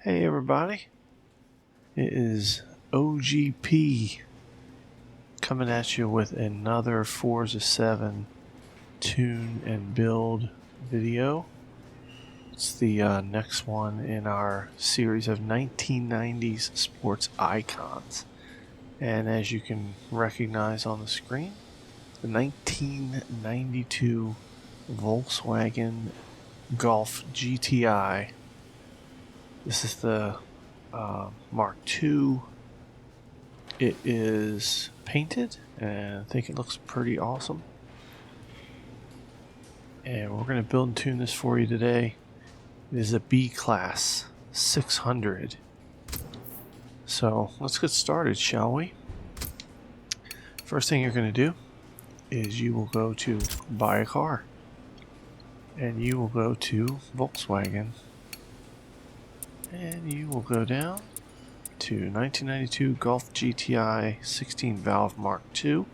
Hey everybody, it is OGP coming at you with another Forza 7 tune and build video. It's the next one in our series of 1990s sports icons. And as you can recognize on the screen, the 1992 Volkswagen Golf GTI. This is the Mark II. It is painted and I think it looks pretty awesome. And we're going to build and tune this for you today. It is a B-Class 600. So let's get started, shall we? First thing you're going to do is you will go to buy a car. And you will go to Volkswagen. And you will go down to 1992 Golf GTI 16 valve Mark II,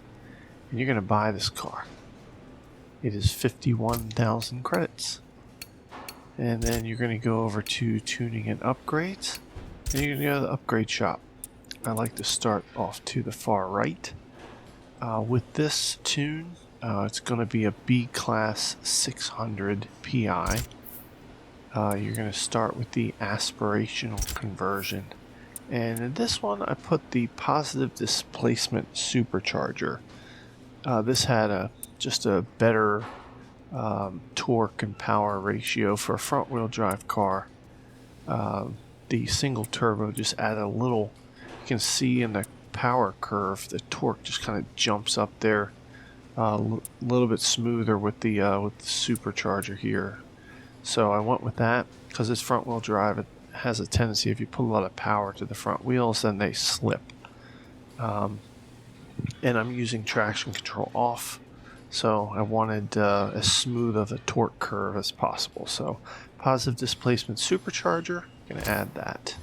and you're going to buy this car. It is 51,000 credits. And then you're going to go over to tuning and upgrades, and you're going to go to the upgrade shop. I like to start off to the far right. With this tune, it's going to be a B-Class 600 PI. You're going to start with the aspirational conversion, and in this one I put the positive displacement supercharger. This had just a better torque and power ratio for a front wheel drive car. The single turbo just added a little. You can see in the power curve the torque just kind of jumps up there a little bit smoother with the supercharger here. So I went with that because it's front wheel drive. It has a tendency, if you put a lot of power to the front wheels, then they slip. And I'm using traction control off, so I wanted as smooth of a torque curve as possible. So positive displacement supercharger, going to add that.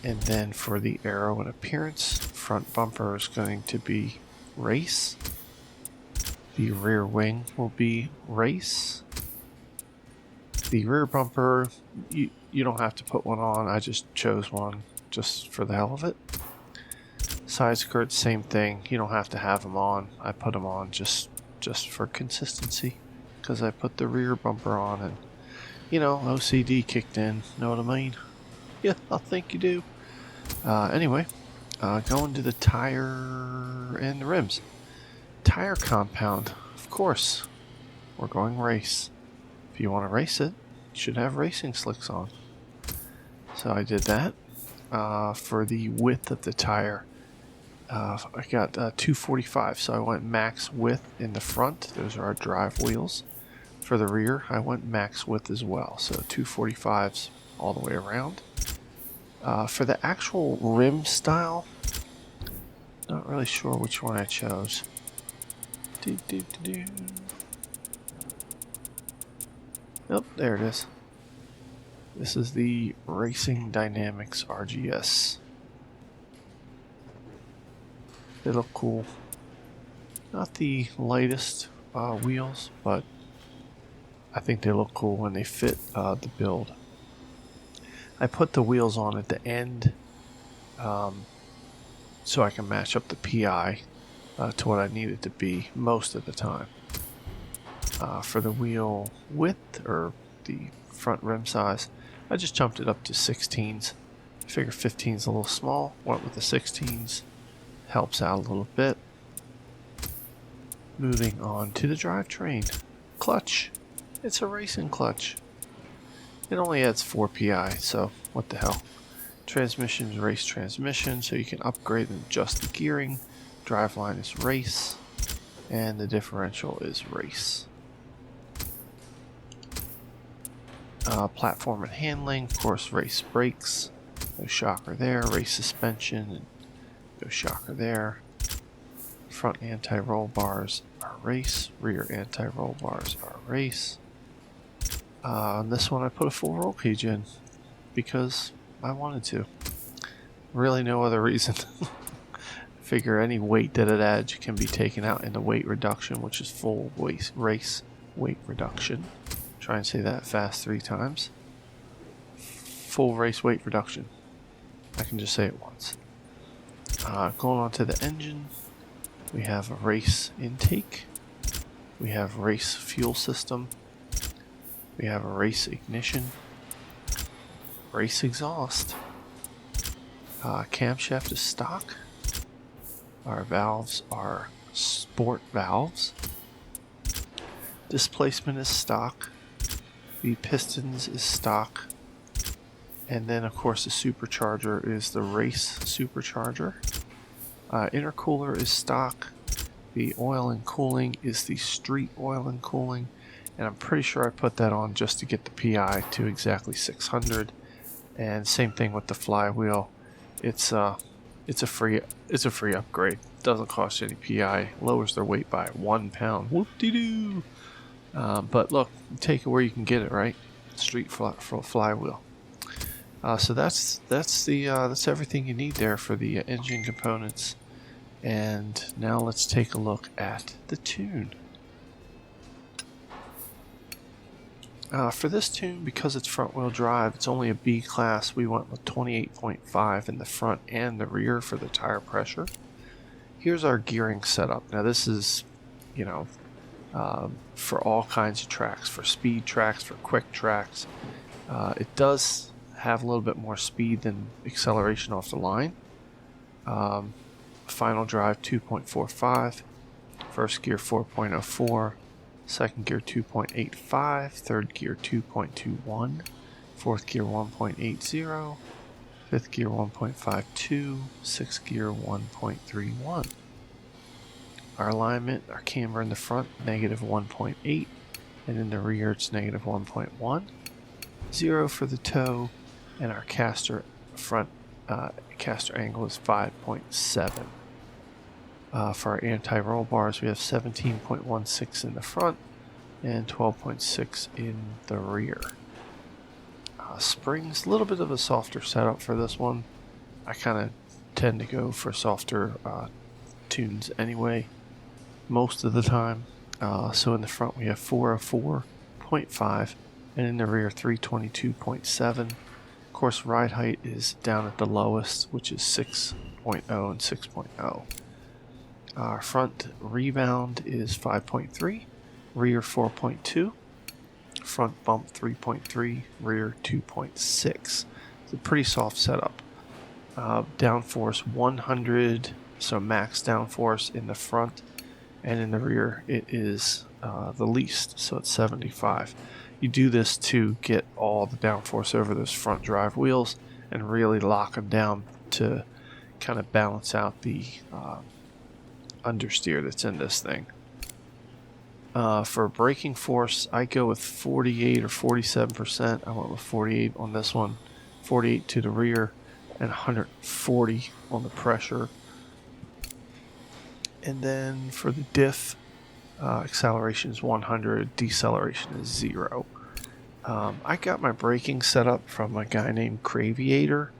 And then for the aero and appearance, front bumper is going to be race. The rear wing will be race. The rear bumper, you don't have to put one on. I just chose one just for the hell of it. Side skirts, same thing. You don't have to have them on. I put them on just for consistency because I put the rear bumper on and, OCD kicked in. Know what I mean? Yeah, I think you do. Anyway, going to the tire and the rims. Tire compound, of course. We're going race. If you want to race it, you should have racing slicks on. So I did that. For the width of the tire, I got 245, so I went max width in the front. Those are our drive wheels. For the rear, I went max width as well, so 245s all the way around. For the actual rim style, not really sure which one I chose. Oh, there it is. This is the Racing Dynamics RGS. They look cool. Not the lightest wheels, but I think they look cool when they fit the build. I put the wheels on at the end so I can match up the PI to what I need it to be most of the time. For the wheel width, or the front rim size, I just jumped it up to 16s. I figure 15's a little small, went with the 16s. Helps out a little bit. Moving on to the drivetrain. Clutch. It's a racing clutch. It only adds 4 PI, so what the hell. Transmission is race transmission, so you can upgrade and adjust the gearing. Driveline is race, and the differential is race. Platform and handling, of course, race brakes. No shocker there. Race suspension, and no shocker there. Front anti-roll bars are race. Rear anti-roll bars are race. On this one I put a full roll cage in because I wanted to. Really no other reason. Figure any weight that it adds can be taken out in the weight reduction, which is full race weight reduction. Try and say that fast 3 times. full race weight reduction. I can just say it once. Going on to the engine, we have a race intake, we have race fuel system, we have a race ignition, race exhaust, camshaft is stock, our valves are sport valves, displacement is stock, the pistons is stock, and then of course the supercharger is the race supercharger. Intercooler is stock, the oil and cooling is the street oil and cooling, and I'm pretty sure I put that on just to get the PI to exactly 600. And same thing with the flywheel. It's a free upgrade. Doesn't cost you any PI. Lowers their weight by 1 pound. Whoop-de-doo. But look, take it where you can get it, right? Street flywheel. So that's everything you need there for the engine components. And now let's take a look at the tune. For this tune, because it's front wheel drive, it's only a B class. We went with 28.5 in the front and the rear for the tire pressure. Here's our gearing setup. Now this is, for all kinds of tracks, for speed tracks, for quick tracks. It does have a little bit more speed than acceleration off the line. Final drive 2.45, first gear 4.04, second gear 2.85, third gear 2.21, fourth gear 1.80, fifth gear 1.52, sixth gear 1.31. Our alignment, our camber in the front, negative 1.8, and in the rear it's negative 1.1. 0 for the toe, and our caster front caster angle is 5.7. For our anti-roll bars, we have 17.16 in the front and 12.6 in the rear. Springs, a little bit of a softer setup for this one. I kind of tend to go for softer tunes anyway, most of the time. So in the front we have 404.5 and in the rear 322.7. Of course, ride height is down at the lowest, which is 6.0 and 6.0. Our front rebound is 5.3, rear 4.2, front bump 3.3, rear 2.6. It's a pretty soft setup. Downforce 100, so max downforce in the front, and in the rear it is the least, so it's 75. You do this to get all the downforce over those front drive wheels and really lock them down to kind of balance out the understeer that's in this thing. For braking force, I go with 48 or 47%. I went with 48 on this one, 48 to the rear, and 140 on the pressure. And then for the diff, acceleration is 100, deceleration is 0. I got my braking set up from a guy named Craviator.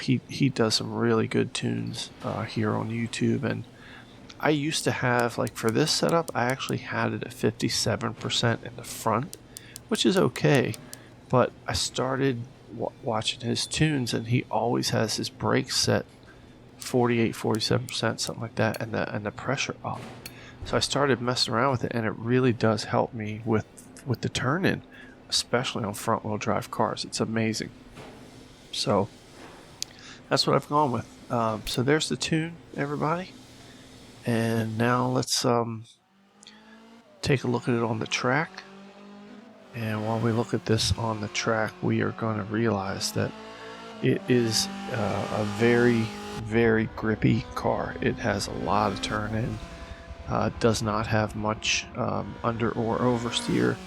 He does some really good tunes here on YouTube, and I used to have, like for this setup, I actually had it at 57% in the front, which is okay, but I started watching his tunes, and he always has his brakes set 48, 47%, something like that, and the pressure up. So I started messing around with it, and it really does help me with the turn-in, especially on front-wheel drive cars. It's amazing. So that's what I've gone with. So there's the tune, everybody. And now let's take a look at it on the track. And while we look at this on the track, we are going to realize that it is a very, very grippy car. It has a lot of turn-in. Does not have much under or oversteer.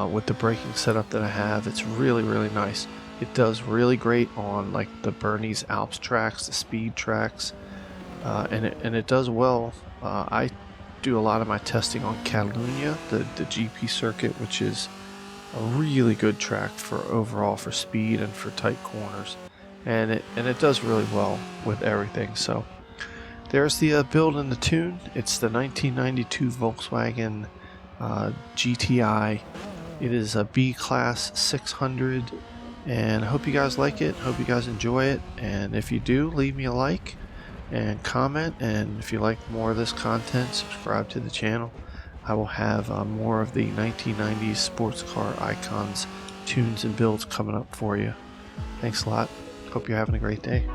With the braking setup that I have, it's really, really nice. It does really great on like the Bernese Alps tracks, the speed tracks, and it does well. I do a lot of my testing on Catalunya, the GP circuit, which is a really good track for overall for speed and for tight corners, and it does really well with everything. So there's the build and the tune. It's the 1992 Volkswagen GTI. It is a B class 600 And I hope you guys like it. Hope you guys enjoy it. And if you do, leave me a like and comment. And if you like more of this content, subscribe to the channel. I will have more of the 1990s sports car icons, tunes, and builds coming up for you. Thanks a lot. Hope you're having a great day.